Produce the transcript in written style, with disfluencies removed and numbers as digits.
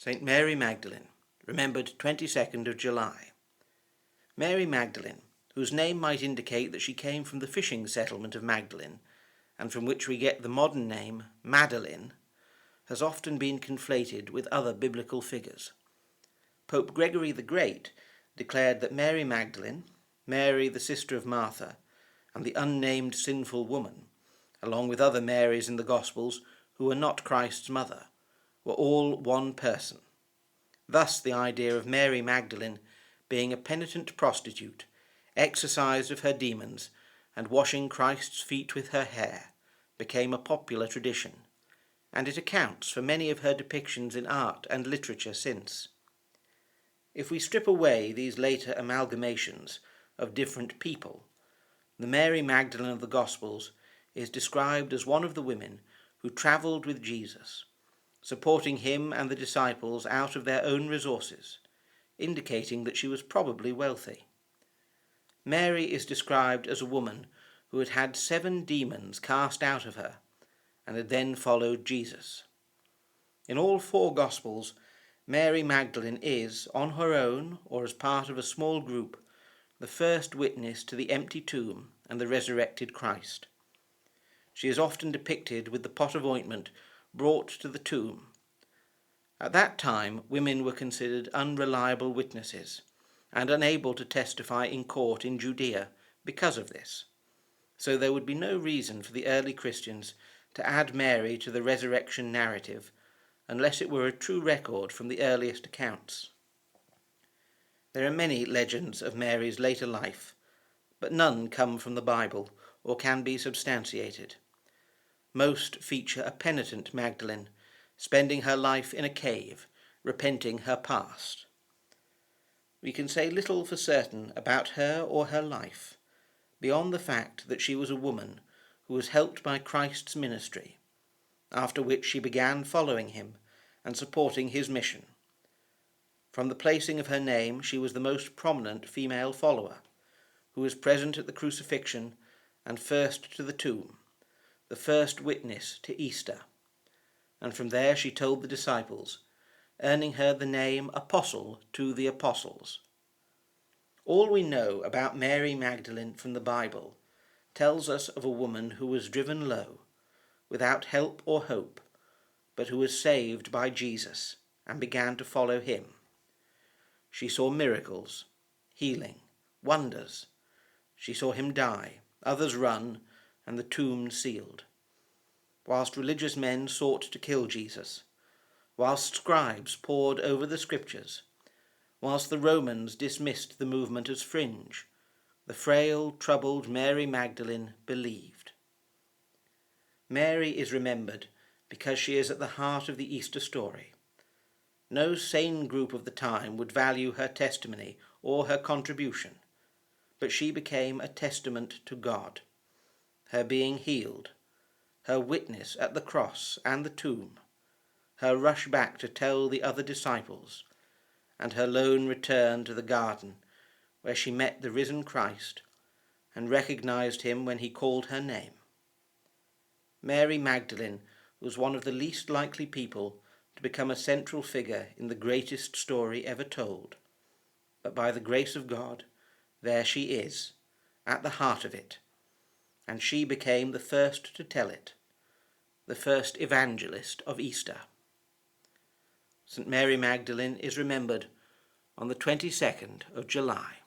St. Mary Magdalene, remembered 22nd of July. Mary Magdalene, whose name might indicate that she came from the fishing settlement of Magdalen, and from which we get the modern name Magdalene, has often been conflated with other biblical figures. Pope Gregory the Great declared that Mary Magdalene, Mary the sister of Martha, and the unnamed sinful woman, along with other Marys in the Gospels who were not Christ's mother, were all one person. Thus the idea of Mary Magdalene being a penitent prostitute, exorcised of her demons, and washing Christ's feet with her hair, became a popular tradition, and it accounts for many of her depictions in art and literature since. If we strip away these later amalgamations of different people, the Mary Magdalene of the Gospels is described as one of the women who travelled with Jesus, supporting him and the disciples out of their own resources, indicating that she was probably wealthy. Mary is described as a woman who had had 7 demons cast out of her and had then followed Jesus. In all 4 Gospels, Mary Magdalene is, on her own or as part of a small group, the first witness to the empty tomb and the resurrected Christ. She is often depicted with the pot of ointment brought to the tomb. At that time, women were considered unreliable witnesses and unable to testify in court in Judea because of this. So there would be no reason for the early Christians to add Mary to the resurrection narrative unless it were a true record from the earliest accounts. There are many legends of Mary's later life, but none come from the Bible or can be substantiated. Most feature a penitent Magdalene, spending her life in a cave, repenting her past. We can say little for certain about her or her life, beyond the fact that she was a woman who was helped by Christ's ministry, after which she began following him and supporting his mission. From the placing of her name, she was the most prominent female follower, who was present at the crucifixion and first to the tomb, the first witness to Easter. And from there she told the disciples, earning her the name Apostle to the Apostles. All we know about Mary Magdalene from the Bible tells us of a woman who was driven low, without help or hope, but who was saved by Jesus and began to follow him. She saw miracles, healing, wonders. She saw him die, others run, and the tomb sealed. Whilst religious men sought to kill Jesus, whilst scribes pored over the scriptures, whilst the Romans dismissed the movement as fringe, the frail, troubled Mary Magdalene believed. Mary is remembered because she is at the heart of the Easter story. No sane group of the time would value her testimony or her contribution, but she became a testament to God. Her being healed, her witness at the cross and the tomb, her rush back to tell the other disciples, and her lone return to the garden where she met the risen Christ and recognized him when he called her name. Mary Magdalene was one of the least likely people to become a central figure in the greatest story ever told. But by the grace of God, there she is, at the heart of it, and she became the first to tell it, the first evangelist of Easter. St. Mary Magdalene is remembered on the 22nd of July.